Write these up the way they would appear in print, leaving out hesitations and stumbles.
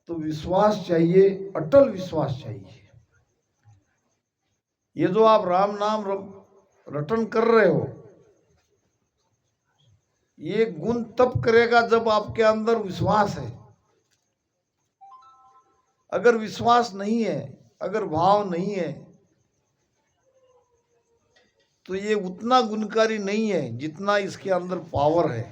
तो विश्वास चाहिए, अटल विश्वास चाहिए। ये जो आप राम नाम रटन कर रहे हो, ये गुण तब करेगा जब आपके अंदर विश्वास है। अगर विश्वास नहीं है, अगर भाव नहीं है, तो ये उतना गुणकारी नहीं है जितना इसके अंदर पावर है।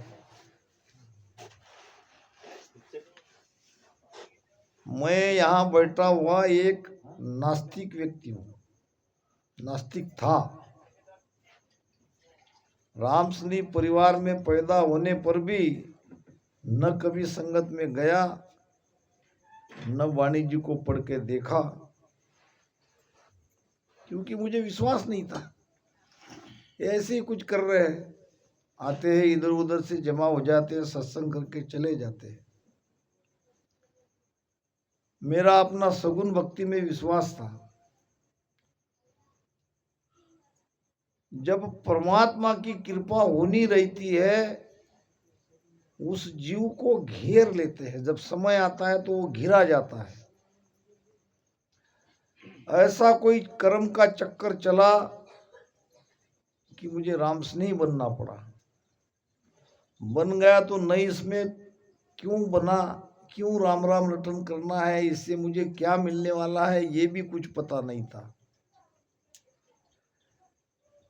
मैं यहां बैठा हुआ एक नास्तिक व्यक्ति हूं, नास्तिक था। रामसनी परिवार में पैदा होने पर भी न कभी संगत में गया, न वाणी जी को पढ़ के देखा, क्योंकि मुझे विश्वास नहीं था। ऐसे ही कुछ कर रहे हैं, आते हैं इधर उधर से जमा हो जाते हैं, सत्संग करके चले जाते हैं। मेरा अपना सगुण भक्ति में विश्वास था। जब परमात्मा की कृपा होनी रहती है, उस जीव को घेर लेते हैं। जब समय आता है तो वो घिरा जाता है। ऐसा कोई कर्म का चक्कर चला कि मुझे रामस्नेही बनना पड़ा। बन गया तो नहीं, इसमें क्यों बना, क्यों राम राम रटन करना है, इससे मुझे क्या मिलने वाला है, ये भी कुछ पता नहीं था।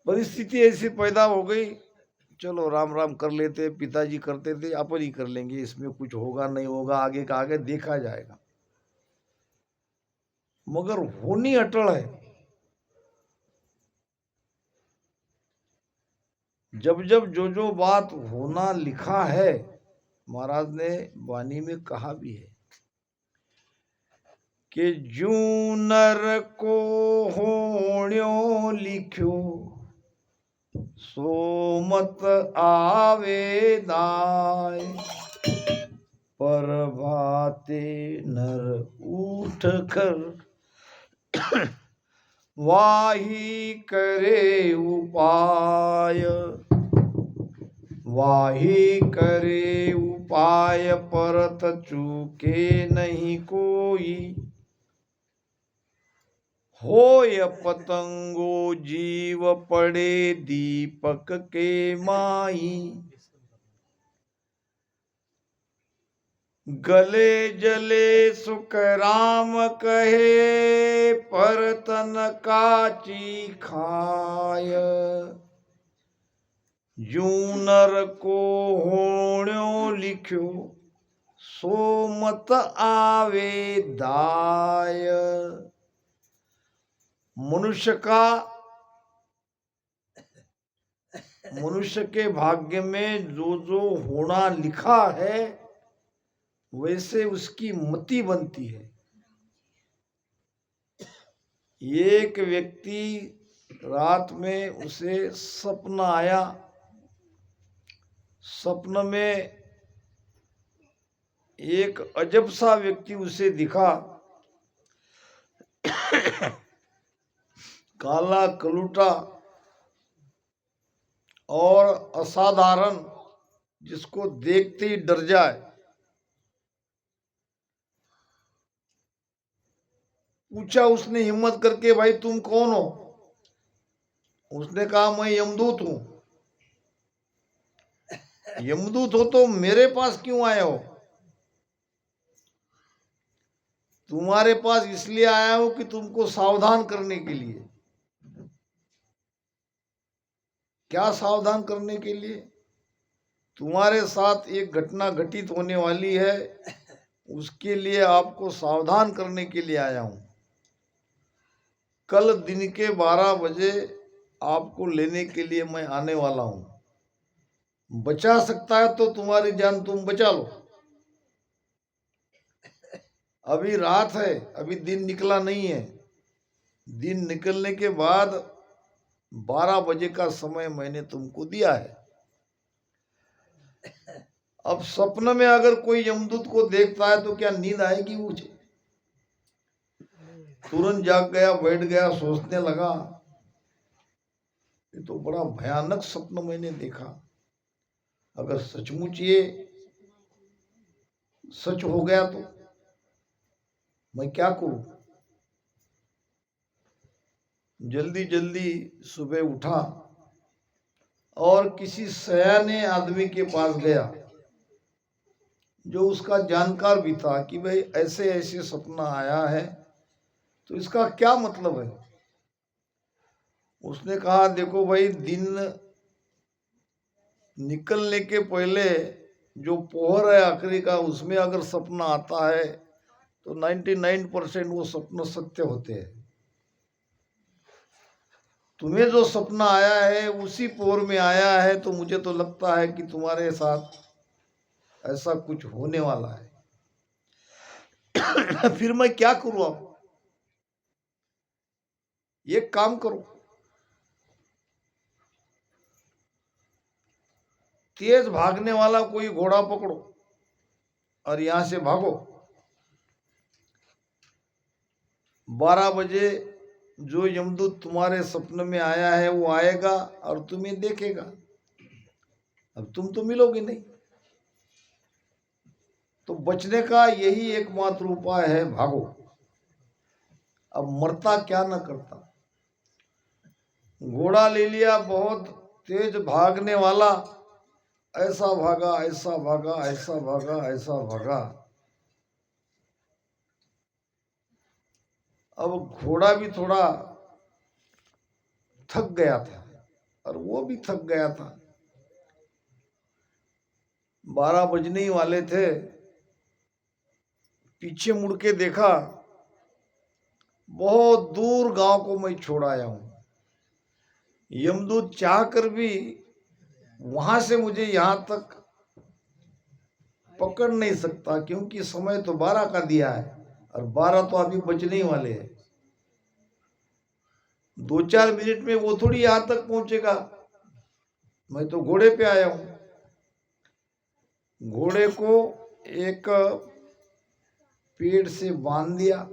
परिस्थिति ऐसी पैदा हो गई, चलो राम राम कर लेते, पिताजी करते थे, अपन ही कर लेंगे, इसमें कुछ होगा नहीं होगा, आगे का आगे देखा जाएगा। मगर होनी अटल है। जब जब जो बात होना लिखा है, महाराज ने वाणी में कहा भी है कि जूं नर को होण्यो लिख्यो, सो मत आवे दाय, पर भाते नर उठ कर वाही करे उपाय, वाही करे उपाय, परत चूके नहीं कोई, होय पतंगो जीव पड़े दीपक के माई, गले जले सुख राम कहे, पर तन काची खाय, जूं नर को होण्यो लिख्यो, सो मत आवे दाय। मनुष्य के भाग्य में जो होना लिखा है, वैसे उसकी मति बनती है। एक व्यक्ति रात में उसे सपन आया, सपन में एक अजब सा व्यक्ति उसे दिखा, काला कलूटा और असाधारण, जिसको देखते ही डर जाए। पूछा उसने हिम्मत करके, भाई तुम कौन हो? उसने कहा मैं यमदूत हूं। यमदूत हो तो मेरे पास क्यों आए हो? तुम्हारे पास इसलिए आया हूं कि तुमको सावधान करने के लिए। क्या सावधान करने के लिए? तुम्हारे साथ एक घटना घटित होने वाली है, उसके लिए आपको सावधान करने के लिए आया हूं। कल दिन के 12 बजे आपको लेने के लिए मैं आने वाला हूं। बचा सकता है तो तुम्हारी जान तुम बचा लो। अभी रात है, अभी दिन निकला नहीं है। दिन निकलने के बाद 12 बजे का समय मैंने तुमको दिया है। अब सपने में अगर कोई यमदूत को देखता है तो क्या नींद आएगी मुझे? तुरंत जाग गया, बैठ गया, सोचने लगा, ये तो बड़ा भयानक सपना मैंने देखा। अगर सचमुच ये सच हो गया तो मैं क्या करूं? जल्दी जल्दी सुबह उठा और किसी सयाने आदमी के पास गया जो उसका जानकार भी था कि भाई ऐसे ऐसे सपना आया है तो इसका क्या मतलब है। उसने कहा देखो भाई, दिन निकलने के पहले जो पोहर है आखिरी का, उसमें अगर सपना आता है तो 99% वो सपने सत्य होते हैं। तुम्हें जो सपना आया है उसी पोर में आया है, तो मुझे तो लगता है कि तुम्हारे साथ ऐसा कुछ होने वाला है। फिर मैं क्या करूं? आप एक काम करो, तेज भागने वाला कोई घोड़ा पकड़ो और यहां से भागो। 12 बजे जो यमदूत तुम्हारे सपने में आया है वो आएगा और तुम्हें देखेगा। अब तुम तो मिलोगे नहीं, तो बचने का यही एकमात्र उपाय है, भागो। अब मरता क्या न करता। घोड़ा ले लिया, बहुत तेज भागने वाला, ऐसा भागा ऐसा भागा ऐसा भागा ऐसा भागा। अब घोड़ा भी थोड़ा थक गया था और वो भी थक गया था। 12 बजने ही वाले थे। पीछे मुड़ के देखा, बहुत दूर गांव को मैं छोड़ आया हूं। यमदूत चाह कर भी वहां से मुझे यहां तक पकड़ नहीं सकता, क्योंकि समय तो 12 का दिया है और 12 तो अभी बजने ही वाले हैं। 2-4 मिनट में वो थोड़ी यहां तक पहुंचेगा। मैं तो घोड़े पे आया हूं। घोड़े को एक पेड़ से बांध दिया,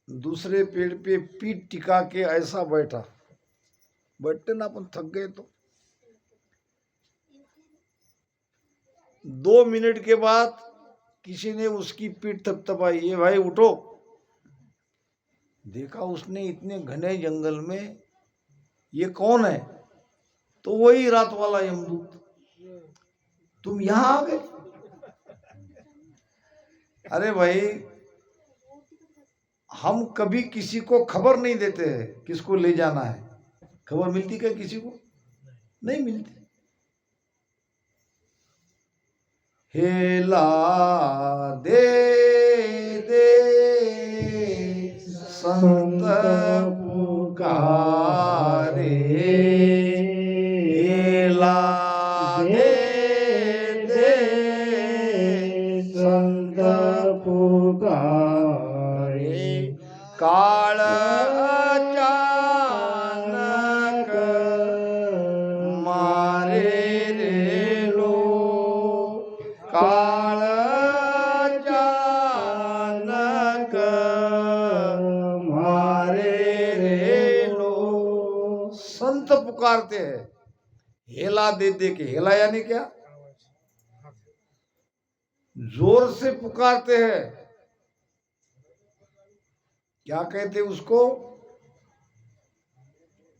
दूसरे पेड़ पे पीठ टिका के ऐसा बैठा। बैठते ना अपन थक गए तो। 2 मिनट के बाद किसी ने उसकी पीठ थपथपाई, ये भाई उठो। देखा उसने, इतने घने जंगल में ये कौन है? तो वही रात वाला यमदूत। तुम यहां आ गए? अरे भाई, हम कभी किसी को खबर नहीं देते हैं किसको ले जाना है। खबर मिलती क्या किसी को? नहीं मिलती। हेला दे दे संत पुकारे, हेला दे दे संत पुकारे। काळ अचानक मारे रे लो, काळ अचानक मारे रे लो। संत पुकारते हैं, हेला दे दे के। हेला यानी क्या? जोर से पुकारते हैं। क्या कहते उसको?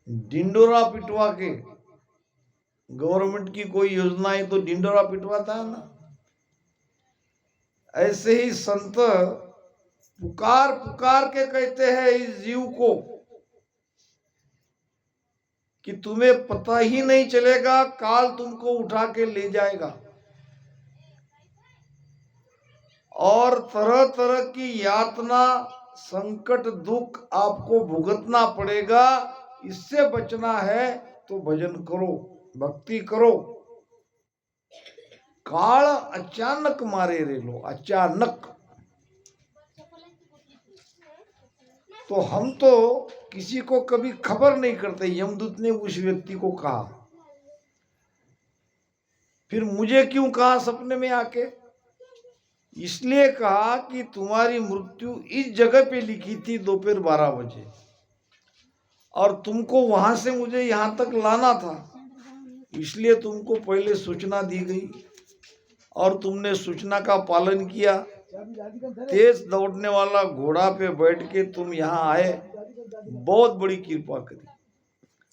डिंडोरा पिटवा के। गवर्नमेंट की कोई योजना है तो डिंडोरा पिटवाता है ना। ऐसे ही संत पुकार पुकार के कहते हैं इस जीव को कि तुम्हें पता ही नहीं चलेगा, काल तुमको उठा के ले जाएगा और तरह तरह की यातना, संकट, दुख आपको भुगतना पड़ेगा। इससे बचना है तो भजन करो, भक्ति करो। काल अचानक मारे रे लो, अचानक। तो हम तो किसी को कभी खबर नहीं करते। यमदूत ने उस व्यक्ति को कहा। फिर मुझे क्यों कहा सपने में आके? इसलिए कहा कि तुम्हारी मृत्यु इस जगह पे लिखी थी दोपहर 12 बजे और तुमको वहां से मुझे यहां तक लाना था, इसलिए तुमको पहले सूचना दी गई और तुमने सूचना का पालन किया। तेज दौड़ने वाला घोड़ा पे बैठ के तुम यहाँ आए, बहुत बड़ी कृपा करी।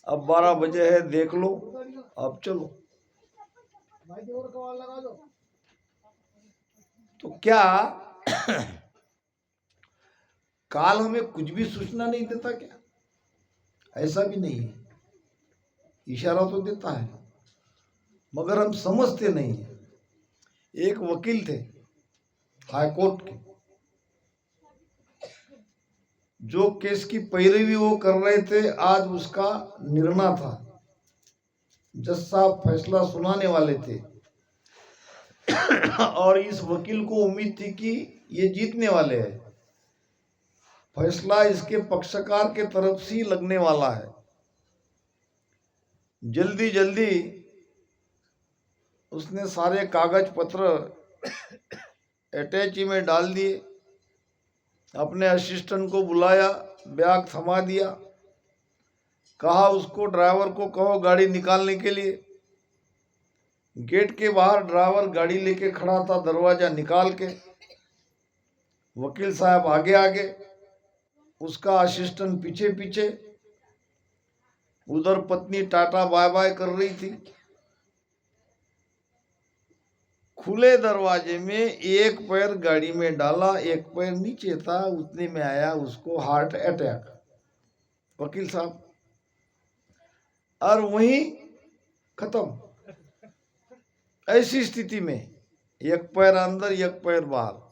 अब 12 बजे है, देख लो, अब चलो। तो क्या काल हमें कुछ भी सूचना नहीं देता क्या? ऐसा भी नहीं है, इशारा तो देता है, मगर हम समझते नहीं है। एक वकील थे हाईकोर्ट के, जो केस की पैरवी वो कर रहे थे, आज उसका निर्णय था, जज साहब फैसला सुनाने वाले थे और इस वकील को उम्मीद थी कि ये जीतने वाले हैं, फैसला इसके पक्षकार के तरफ से लगने वाला है। जल्दी जल्दी उसने सारे कागज पत्र अटैची में डाल दिए, अपने असिस्टेंट को बुलाया, बैग थमा दिया, कहा उसको ड्राइवर को कहो गाड़ी निकालने के लिए। गेट के बाहर ड्राइवर गाड़ी लेके खड़ा था, दरवाजा निकाल के, वकील साहब आगे आगे, उसका असिस्टेंट पीछे पीछे। उधर पत्नी टाटा बाय बाय कर रही थी। खुले दरवाजे में एक पैर गाड़ी में डाला, एक पैर नीचे था, उतने में आया उसको हार्ट अटैक, वकील साहब, और वहीं खत्म। ऐसी स्थिति में एक पैर अंदर एक पैर बाहर।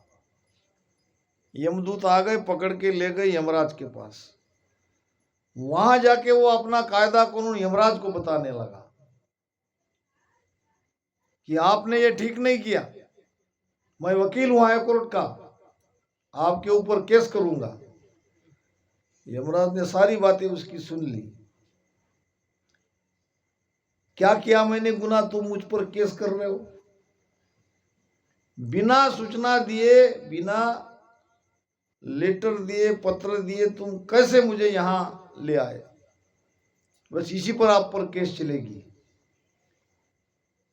यमदूत आ गए, पकड़ के ले गए यमराज के पास। वहां जाके वो अपना कायदा कानून यमराज को बताने लगा कि आपने ये ठीक नहीं किया, मैं वकील हूं हाईकोर्ट का, आपके ऊपर केस करूंगा। यमराज ने सारी बातें उसकी सुन ली। क्या किया मैंने गुनाह, तुम मुझ पर केस कर रहे हो? बिना सूचना दिए, बिना लेटर दिए, पत्र दिए, तुम कैसे मुझे यहां ले आए? बस इसी पर आप पर केस चलेगी।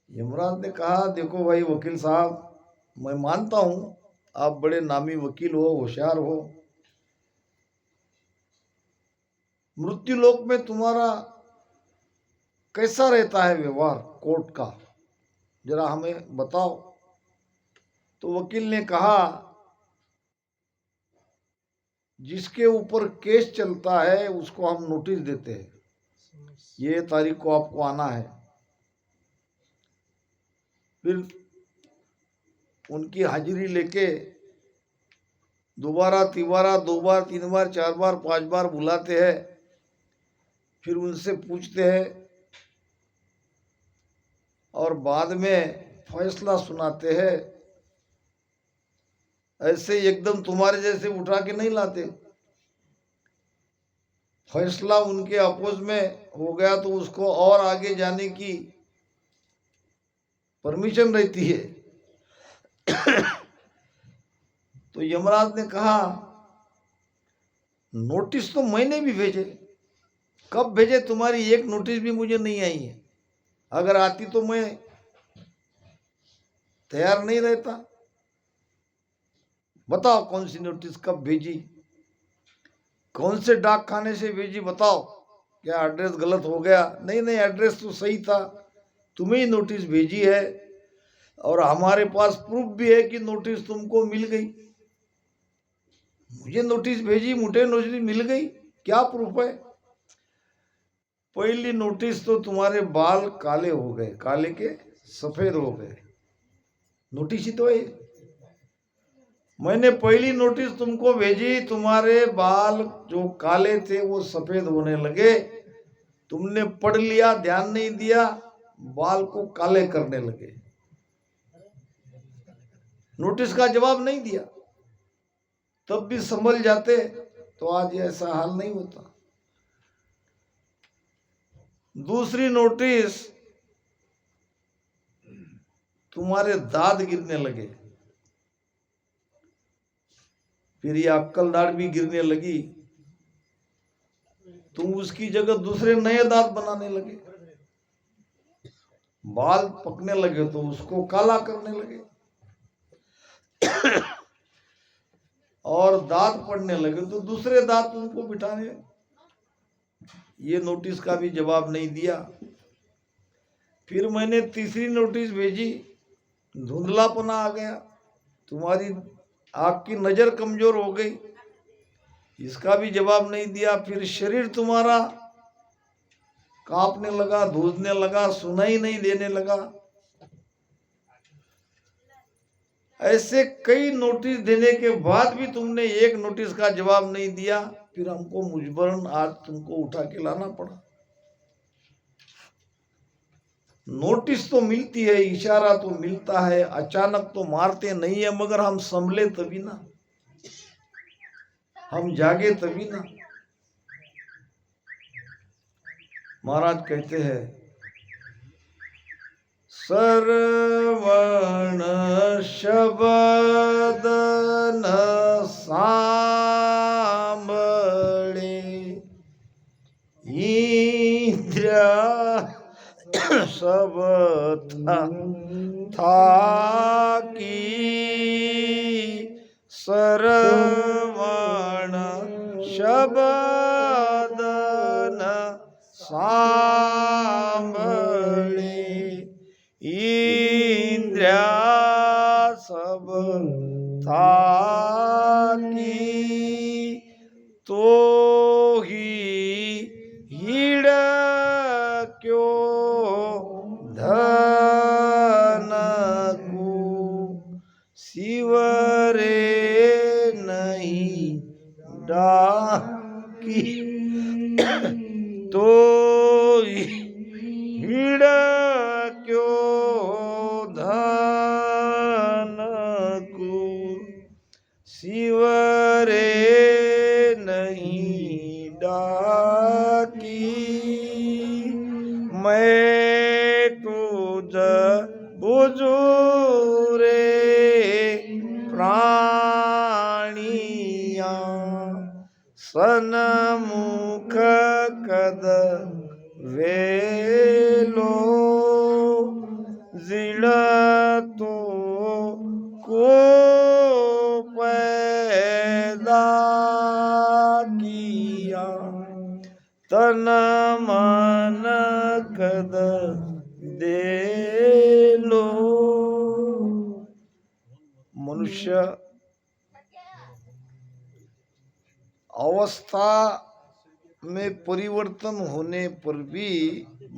यमराज ने कहा, देखो भाई वकील साहब, मैं मानता हूं आप बड़े नामी वकील हो, होशियार हो, मृत्यु लोक में तुम्हारा कैसा रहता है व्यवहार कोर्ट का, जरा हमें बताओ। तो वकील ने कहा, जिसके ऊपर केस चलता है उसको हम नोटिस देते हैं, ये तारीख को आपको आना है। फिर उनकी हाजिरी लेके दोबारा तिबारा, 2 बार 3 बार 4 बार 5 बार बुलाते हैं, फिर उनसे पूछते हैं और बाद में फैसला सुनाते हैं। ऐसे एकदम तुम्हारे जैसे उठा के नहीं लाते। फैसला उनके अपोज में हो गया तो उसको और आगे जाने की परमिशन रहती है। तो यमराज ने कहा, नोटिस तो मैंने भी भेजे, कब भेजे? तुम्हारी एक नोटिस भी मुझे नहीं आई है। अगर आती तो मैं तैयार नहीं रहता। बताओ कौन सी नोटिस कब भेजी, कौन से डाक खाने से भेजी, बताओ। क्या एड्रेस गलत हो गया? नहीं नहीं, एड्रेस तो सही था, तुम्हें ही नोटिस भेजी है और हमारे पास प्रूफ भी है कि नोटिस तुमको मिल गई। मुझे नोटिस भेजी, मुझे नोटिस मिल गई, क्या प्रूफ है? पहली नोटिस तो तुम्हारे बाल काले हो गए, काले के सफेद हो गए, नोटिस ही तो है। मैंने पहली नोटिस तुमको भेजी, तुम्हारे बाल जो काले थे वो सफेद होने लगे, तुमने पढ़ लिया, ध्यान नहीं दिया, बाल को काले करने लगे, नोटिस का जवाब नहीं दिया। तब भी संभल जाते तो आज ऐसा हाल नहीं होता। दूसरी नोटिस, तुम्हारे दांत गिरने लगे, फिर ये अक्कल दाढ़ भी गिरने लगी, तुम उसकी जगह दूसरे नए दांत बनाने लगे, बाल पकने लगे तो उसको काला करने लगे। और दांत पड़ने लगे तो दूसरे दांत उनको बिठाने। ये नोटिस का भी जवाब नहीं दिया। फिर मैंने तीसरी नोटिस भेजी, धुंधलापना आ गया, तुम्हारी आपकी नजर कमजोर हो गई, इसका भी जवाब नहीं दिया। फिर शरीर तुम्हारा कांपने लगा, धूजने लगा, सुनाई नहीं देने लगा। ऐसे कई नोटिस देने के बाद भी तुमने एक नोटिस का जवाब नहीं दिया। फिर हमको मुजबरन आज तुमको उठा के लाना पड़ा। नोटिस तो मिलती है, इशारा तो मिलता है, अचानक तो मारते नहीं है, मगर हम संभले तभी ना, हम जागे तभी ना। महाराज कहते हैं, श्रवण शब्द न सांभळे इंद्रिया सब थाकी, श्रवण शब्द न सांभळे इंद्रिया सब थाकी, तो ही हिड क्यों धन को शिवरे नहीं डाकी, तो हिड क्यों धन को शिवरे नहीं डाकी, मैं तुझ बुझूरे प्राणिया, सन्मुख कद वेलो, जिड़तो को पैदा किया, तन मन कद दे लो। मनुष्य अवस्था में परिवर्तन होने पर भी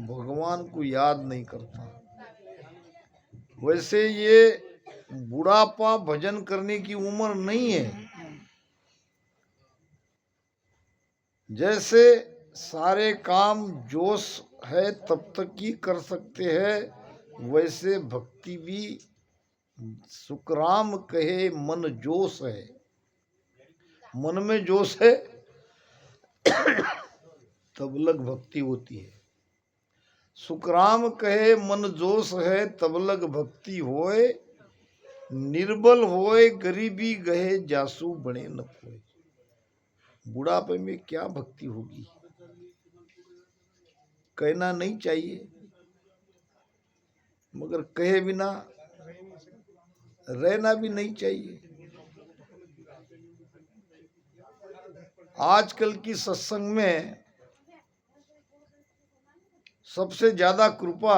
भगवान को याद नहीं करता। वैसे ये बुढ़ापा भजन करने की उम्र नहीं है। जैसे सारे काम जोश है तब तक ही कर सकते हैं, वैसे भक्ति भी सुखराम कहे मन जोश है। मन में जोश है तब लग भक्ति होती है। सुखराम कहे मन जोश है तब लग भक्ति होए, निर्बल होए गरीबी गहे जासू बने न खोए। बुढ़ापे में क्या भक्ति होगी, कहना नहीं चाहिए, मगर कहे बिना रहना भी नहीं चाहिए। आजकल की सत्संग में सबसे ज्यादा कृपा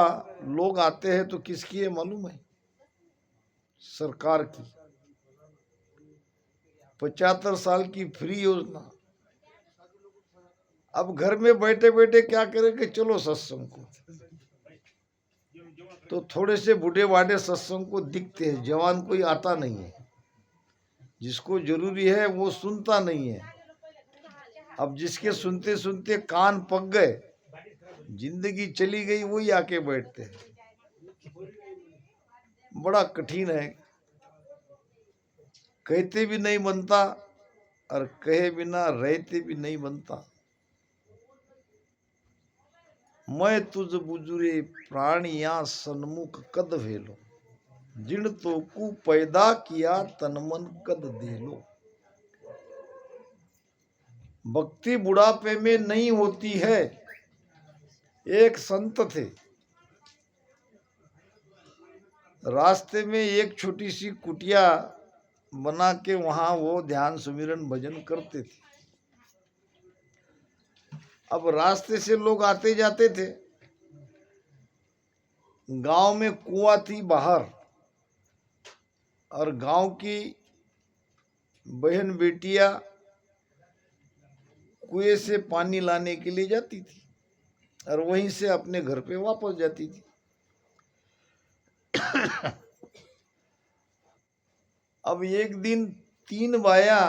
लोग आते हैं तो किसकी है मालूम है? सरकार की। 75 साल की फ्री योजना। अब घर में बैठे बैठे क्या करेंगे, चलो सत्संग को। तो थोड़े से बूढ़े वाडे सत्संग को दिखते हैं, जवान कोई आता नहीं है। जिसको जरूरी है वो सुनता नहीं है। अब जिसके सुनते सुनते कान पक गए, जिंदगी चली गई, वही आके बैठते हैं। बड़ा कठिन है, कहते भी नहीं बनता और कहे बिना रहते भी नहीं बनता। मैं तुझ बुजुरे प्राणिया सन्मुख कद वेलो, जिन तो कु पैदा किया तन मन कद दे लो। भक्ति बुढ़ापे में नहीं होती है। एक संत थे, रास्ते में एक छोटी सी कुटिया बना के वहां वो ध्यान सुमिरन भजन करते थे। अब रास्ते से लोग आते जाते थे। गांव में कुआं थी बाहर, और गांव की बहन बेटियां कुएं से पानी लाने के लिए जाती थी और वहीं से अपने घर पे वापस जाती थी। अब एक दिन 3 बाया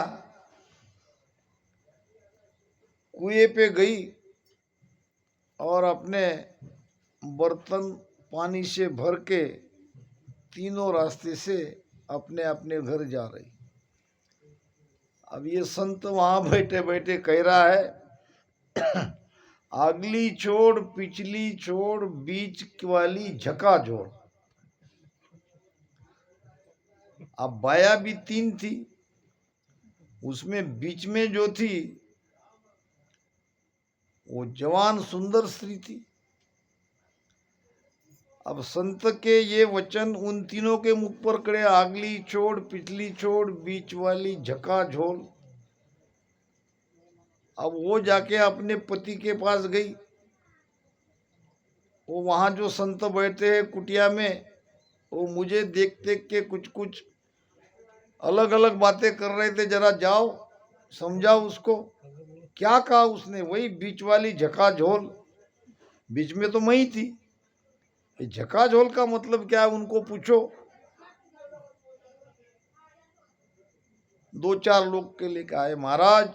कुएं पे गई और अपने बर्तन पानी से भर के तीनों रास्ते से अपने अपने घर जा रही। अब ये संत वहां बैठे बैठे कह रहा है, अगली छोड़ पिछली छोड़ बीच वाली झका जोड़। अब बाया भी 3 थी, उसमें बीच में जो थी वो जवान सुंदर स्त्री थी। अब संत के ये वचन उन तीनों के मुख पर कड़े, अगली छोड़ पिछली छोड़ बीच वाली झका झोल। अब वो जाके अपने पति के पास गई। वो वहां जो संत बैठे हैं कुटिया में, वो मुझे देख देख के कुछ कुछ अलग अलग बातें कर रहे थे, जरा जाओ समझाओ उसको। क्या कहा उसने? वही बीच वाली झका झोल। बीच में तो मैं ही थी। झका झोल का मतलब क्या है उनको पूछो। 2-4 लोग के लिए कहा है, महाराज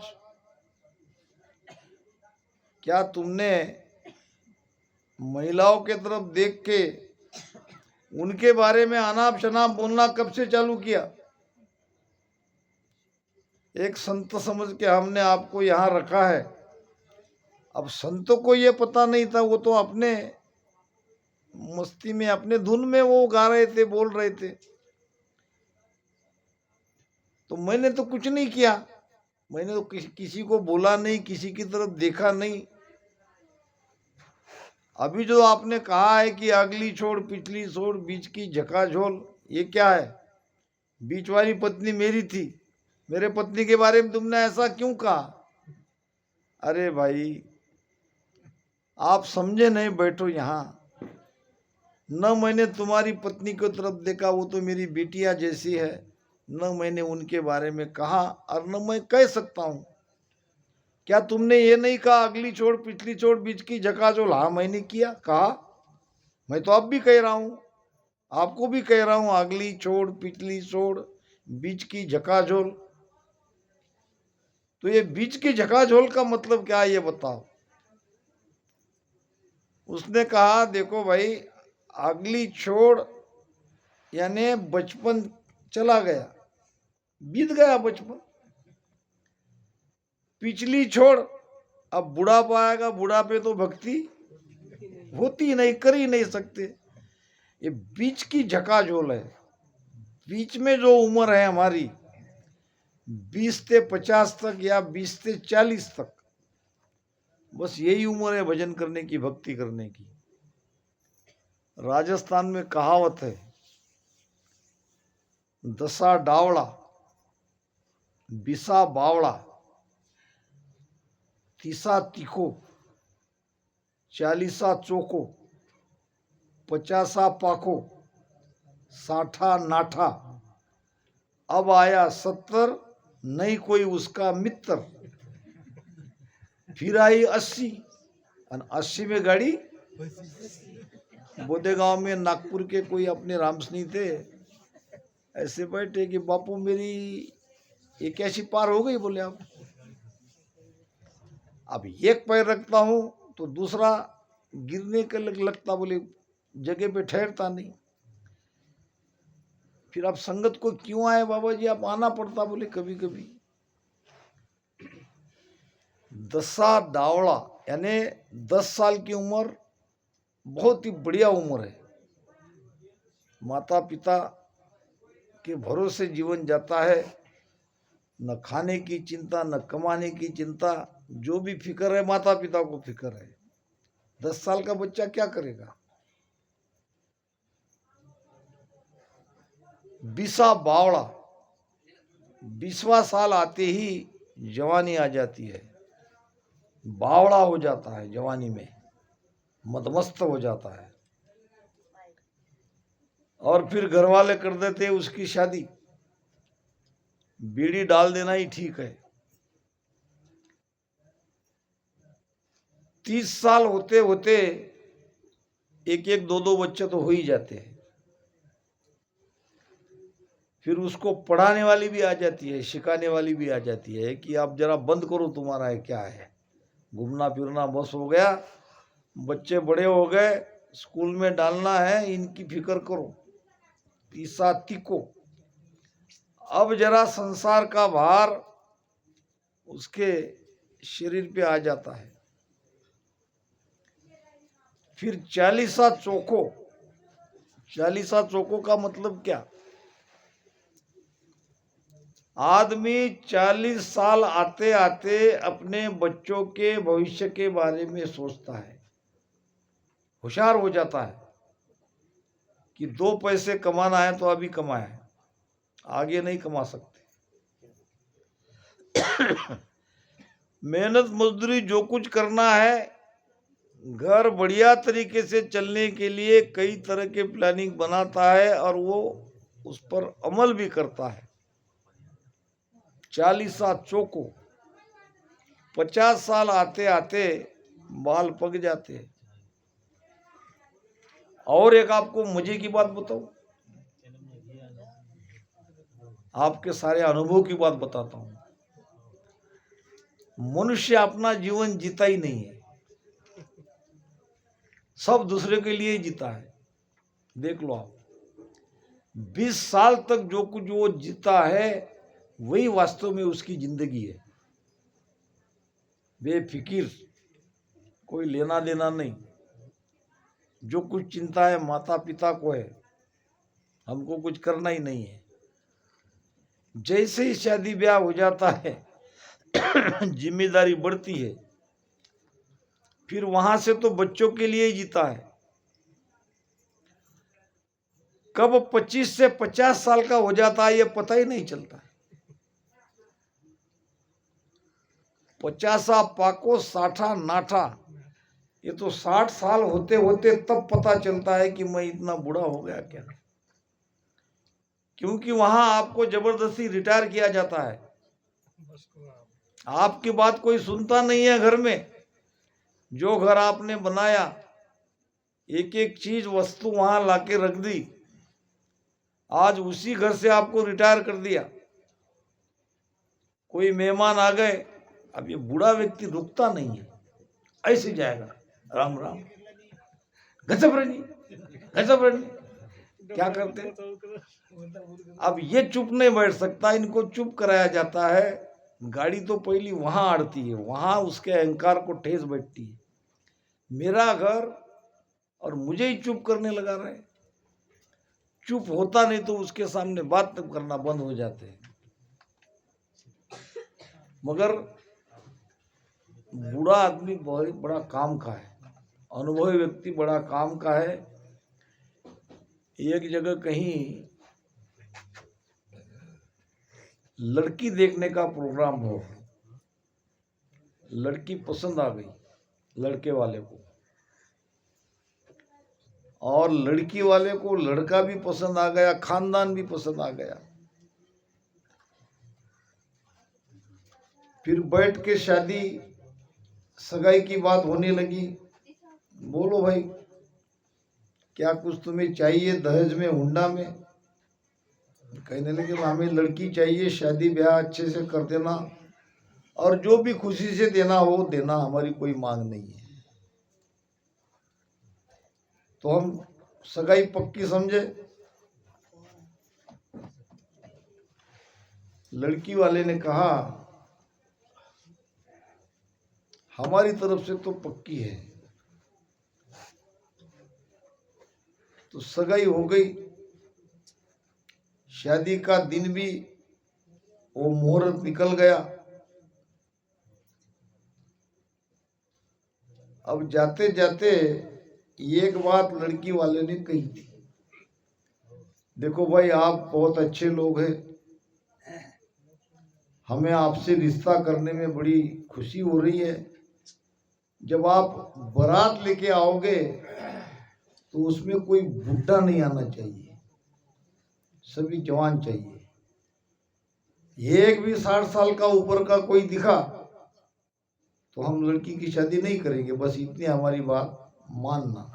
क्या तुमने महिलाओं के तरफ देख के उनके बारे में अनाप शनाप बोलना कब से चालू किया? एक संत समझ के हमने आपको यहां रखा है। अब संतों को ये पता नहीं था, वो तो अपने मस्ती में अपने धुन में वो गा रहे थे, बोल रहे थे। तो मैंने तो कुछ नहीं किया, मैंने तो किसी को बोला नहीं, किसी की तरफ देखा नहीं। अभी जो आपने कहा है कि अगली छोड़ पिछली छोड़ बीच की झकाझोल, ये क्या है? बीच वाली पत्नी मेरी थी, मेरे पत्नी के बारे में तुमने ऐसा क्यों कहा? अरे भाई आप समझे नहीं, बैठो यहाँ। न मैंने तुम्हारी पत्नी की तरफ देखा, वो तो मेरी बेटिया जैसी है। न मैंने उनके बारे में कहा और न मैं कह सकता हूं। क्या तुमने ये नहीं कहा अगली छोड़ पिछली छोड़ बीच की झकाझोल? हाँ मैंने किया, कहा। मैं तो अब भी कह रहा हूं, आपको भी कह रहा हूं, अगली छोड़ पिछली छोड़ बीच की झकाझोल। तो ये बीच की झकाझोल का मतलब क्या है ये बताओ। उसने कहा देखो भाई, अगली छोड़ यानी बचपन चला गया, बीत गया बचपन। पिछली छोड़, अब बुढ़ापा आएगा, बुढ़ापे तो भक्ति होती नहीं, कर ही नहीं सकते। ये बीच की झकाझोल है। बीच में जो उम्र है हमारी 20 से 50 तक या 20 से 40 तक, बस यही उम्र है भजन करने की, भक्ति करने की। राजस्थान में कहावत है, दसा डावड़ा बिसा बावड़ा, तीसा तीखो, 40 चोको, 50 पाखो, 60 नाठा, अब आया 70, नहीं कोई उसका मित्र। फिर आई 80 और 80 में गाड़ी। बोदेगांव में नागपुर के कोई अपने रामसनी थे, ऐसे बैठे कि बापू मेरी 81 पार हो गई। बोले आप, अब एक पैर रखता हूं तो दूसरा गिरने के लगता, बोले जगह पे ठहरता नहीं। फिर आप संगत को क्यों आए बाबा जी, आप आना पड़ता। बोले कभी कभी। दसा डावड़ा यानी 10 साल की उम्र बहुत ही बढ़िया उम्र है। माता पिता के भरोसे जीवन जाता है, न खाने की चिंता, न कमाने की चिंता। जो भी फिक्र है माता पिता को फिक्र है। 10 साल का बच्चा क्या करेगा? बिसा बावड़ा 20वां साल आते ही जवानी आ जाती है, बावड़ा हो जाता है, जवानी में मदमस्त हो जाता है, और फिर घर वाले कर देते उसकी शादी। बीड़ी डाल देना ही ठीक है। 30 साल होते होते एक एक दो दो बच्चे तो हो ही जाते हैं। फिर उसको पढ़ाने वाली भी आ जाती है, सिखाने वाली भी आ जाती है कि आप जरा बंद करो, तुम्हारा है क्या है, घूमना फिरना बस हो गया, बच्चे बड़े हो गए, स्कूल में डालना है, इनकी फिक्र करो, तीसा तीको। अब जरा संसार का भार उसके शरीर पे आ जाता है। फिर 40 चौको, 40 चौको का मतलब क्या? आदमी 40 साल आते आते अपने बच्चों के भविष्य के बारे में सोचता है, होशियार हो जाता है कि 2 पैसे कमाना है तो अभी कमाए, आगे नहीं कमा सकते। मेहनत मजदूरी जो कुछ करना है, घर बढ़िया तरीके से चलने के लिए कई तरह के प्लानिंग बनाता है और वो उस पर अमल भी करता है। 40 चौको, 50 साल आते आते बाल पक जाते हैं। और एक आपको मजे की बात बताऊं, आपके सारे अनुभव की बात बताता हूं। मनुष्य अपना जीवन जीता ही नहीं है, सब दूसरे के लिए जीता है। देख लो आप, 20 साल तक जो कुछ वो जीता है वही वास्तव में उसकी जिंदगी है। बेफिकिर, कोई लेना देना नहीं, जो कुछ चिंता है माता पिता को है, हमको कुछ करना ही नहीं है। जैसे ही शादी ब्याह हो जाता है जिम्मेदारी बढ़ती है, फिर वहां से तो बच्चों के लिए ही जीता है। कब 25 से 50 साल का हो जाता है ये पता ही नहीं चलता। 50 पाको 60 नाठा, ये तो 60 साल होते होते तब पता चलता है कि मैं इतना बूढ़ा हो गया क्या। क्योंकि वहां आपको जबरदस्ती रिटायर किया जाता है, आपकी बात कोई सुनता नहीं है। घर में जो घर आपने बनाया, एक एक चीज वस्तु वहां लाके रख दी, आज उसी घर से आपको रिटायर कर दिया। कोई मेहमान आ गए, अब ये बूढ़ा व्यक्ति रुकता नहीं है, ऐसे जाएगा, राम राम, गजब रनी, गजब रनी, क्या करते। अब ये चुप नहीं बैठ सकता, इनको चुप कराया जाता है। गाड़ी तो पहली वहां अड़ती है, वहां उसके अहंकार को ठेस बैठती है। मेरा घर और मुझे ही चुप करने लगा रहे। चुप होता नहीं तो उसके सामने बात करना बंद हो जाते हैं। मगर बूढ़ा आदमी बहुत बड़ा काम का है, अनुभवी व्यक्ति बड़ा काम का है। एक जगह कहीं लड़की देखने का प्रोग्राम हो, लड़की पसंद आ गई लड़के वाले को, और लड़की वाले को लड़का भी पसंद आ गया, खानदान भी पसंद आ गया। फिर बैठ के शादी सगाई की बात होने लगी। बोलो भाई, क्या कुछ तुम्हें चाहिए दहेज में, हुंडा में? कहने लगे हमें लड़की चाहिए, शादी ब्याह अच्छे से कर देना, और जो भी खुशी से देना हो देना, हमारी कोई मांग नहीं है। तो हम सगाई पक्की समझे। लड़की वाले ने कहा हमारी तरफ से तो पक्की है। तो सगाई हो गई, शादी का दिन भी वो मुहूर्त निकल गया। अब जाते जाते एक बात लड़की वाले ने कही थी, देखो भाई आप बहुत अच्छे लोग हैं, हमें आपसे रिश्ता करने में बड़ी खुशी हो रही है। जब आप बारात लेके आओगे तो उसमें कोई बुढ़ा नहीं आना चाहिए, सभी जवान चाहिए। एक भी 60 साल का ऊपर का कोई दिखा तो हम लड़की की शादी नहीं करेंगे, बस इतनी हमारी बात मानना।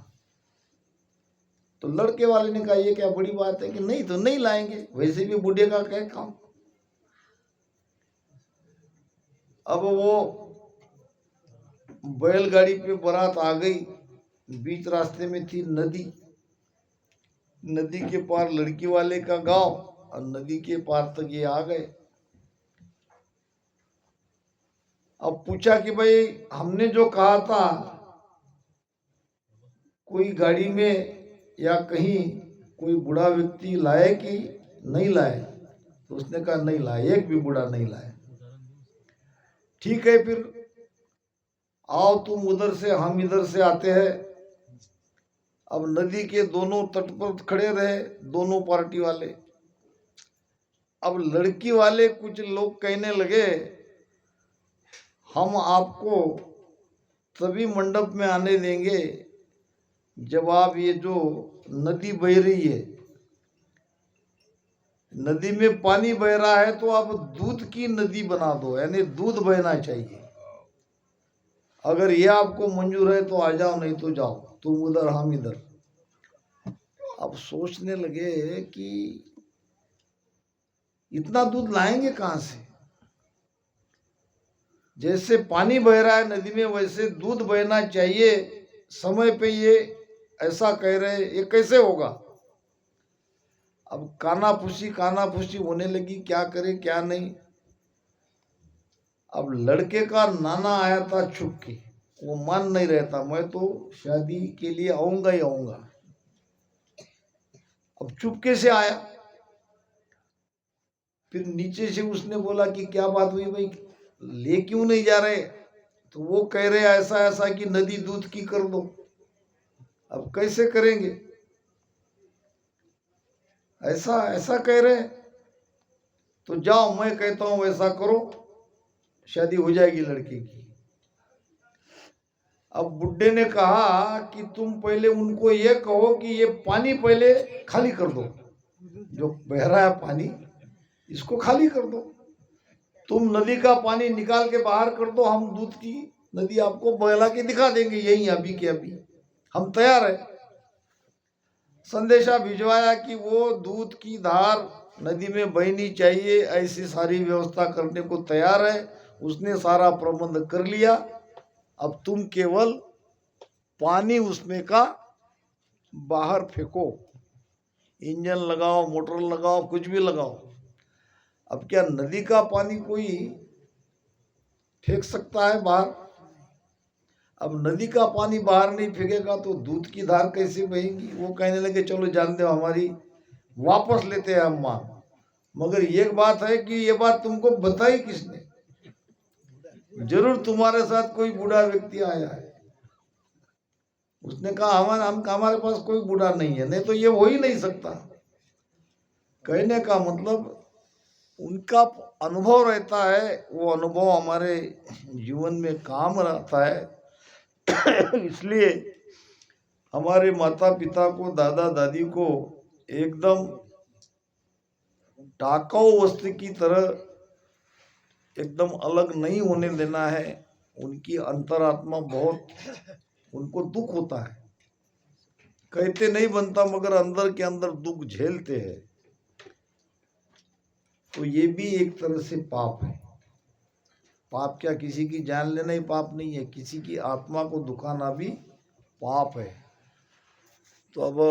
तो लड़के वाले ने कहा ये क्या बड़ी बात है कि नहीं तो नहीं लाएंगे, वैसे भी बूढ़े का क्या काम। अब वो बैलगाड़ी पे बारात आ गई, बीच रास्ते में थी नदी, नदी के पार लड़की वाले का गांव और नदी के पार तक ये आ गए। अब पूछा कि भाई हमने जो कहा था कोई गाड़ी में या कहीं कोई बूढ़ा व्यक्ति लाए कि नहीं लाए, तो उसने कहा नहीं लाए, एक भी बूढ़ा नहीं लाए। ठीक है फिर आओ तुम उधर से हम इधर से आते हैं। अब नदी के दोनों तट पर खड़े रहे दोनों पार्टी वाले। अब लड़की वाले कुछ लोग कहने लगे हम आपको तभी मंडप में आने देंगे जब आप ये जो नदी बह रही है, नदी में पानी बह रहा है तो आप दूध की नदी बना दो, यानी दूध बहना चाहिए। अगर ये आपको मंजूर है तो आ जाओ, नहीं तो जाओ, तुम उधर हम इधर। अब सोचने लगे कि इतना दूध लाएंगे कहां से, जैसे पानी बह रहा है नदी में वैसे दूध बहना चाहिए समय पे, ये ऐसा कह रहे, ये कैसे होगा। अब कानाफूसी होने लगी, क्या करे क्या नहीं। अब लड़के का नाना आया था छुप के, वो मान नहीं रहता, मैं तो शादी के लिए आऊंगा ही आऊंगा। अब चुपके से आया, फिर नीचे से उसने बोला कि क्या बात हुई भाई, ले क्यों नहीं जा रहे। तो वो कह रहे ऐसा ऐसा कि नदी दूध की कर दो। अब कैसे करेंगे, ऐसा ऐसा कह रहे। तो जाओ मैं कहता हूं वैसा करो, शादी हो जाएगी लड़के की। अब बुड्ढे ने कहा कि तुम पहले उनको ये कहो कि ये पानी पहले खाली कर दो, जो बह रहा है पानी इसको खाली कर दो। तुम नदी का पानी निकाल के बाहर कर दो, हम दूध की नदी आपको बहला के दिखा देंगे यही अभी के अभी, हम तैयार है। संदेशा भिजवाया कि वो दूध की धार नदी में बहनी चाहिए, ऐसी सारी व्यवस्था करने को तैयार है। उसने सारा प्रबंध कर लिया। अब तुम केवल पानी उसमें का बाहर फेंको, इंजन लगाओ, मोटर लगाओ, कुछ भी लगाओ। अब क्या नदी का पानी कोई फेंक सकता है बाहर। अब नदी का पानी बाहर नहीं फेंकेगा तो दूध की धार कैसे बहेगी। वो कहने लगे चलो जान दो, हमारी वापस लेते हैं हम मां, मगर एक बात है कि ये बात तुमको बताई किसने, जरूर तुम्हारे साथ कोई बूढ़ा व्यक्ति आया है। उसने कहा हमारे पास कोई बूढ़ा नहीं है, नहीं तो ये हो ही नहीं सकता। कहने का मतलब उनका अनुभव रहता है, वो अनुभव हमारे जीवन में काम रहता है। इसलिए हमारे माता पिता को, दादा दादी को एकदम टाकाऊ वस्तु की तरह एकदम अलग नहीं होने देना है। उनकी अंतरात्मा बहुत, उनको दुख होता है, कहते नहीं बनता मगर अंदर के अंदर दुख झेलते हैं। तो ये भी एक तरह से पाप है। पाप क्या, किसी की जान लेना ही पाप नहीं है, किसी की आत्मा को दुखाना भी पाप है। तो अब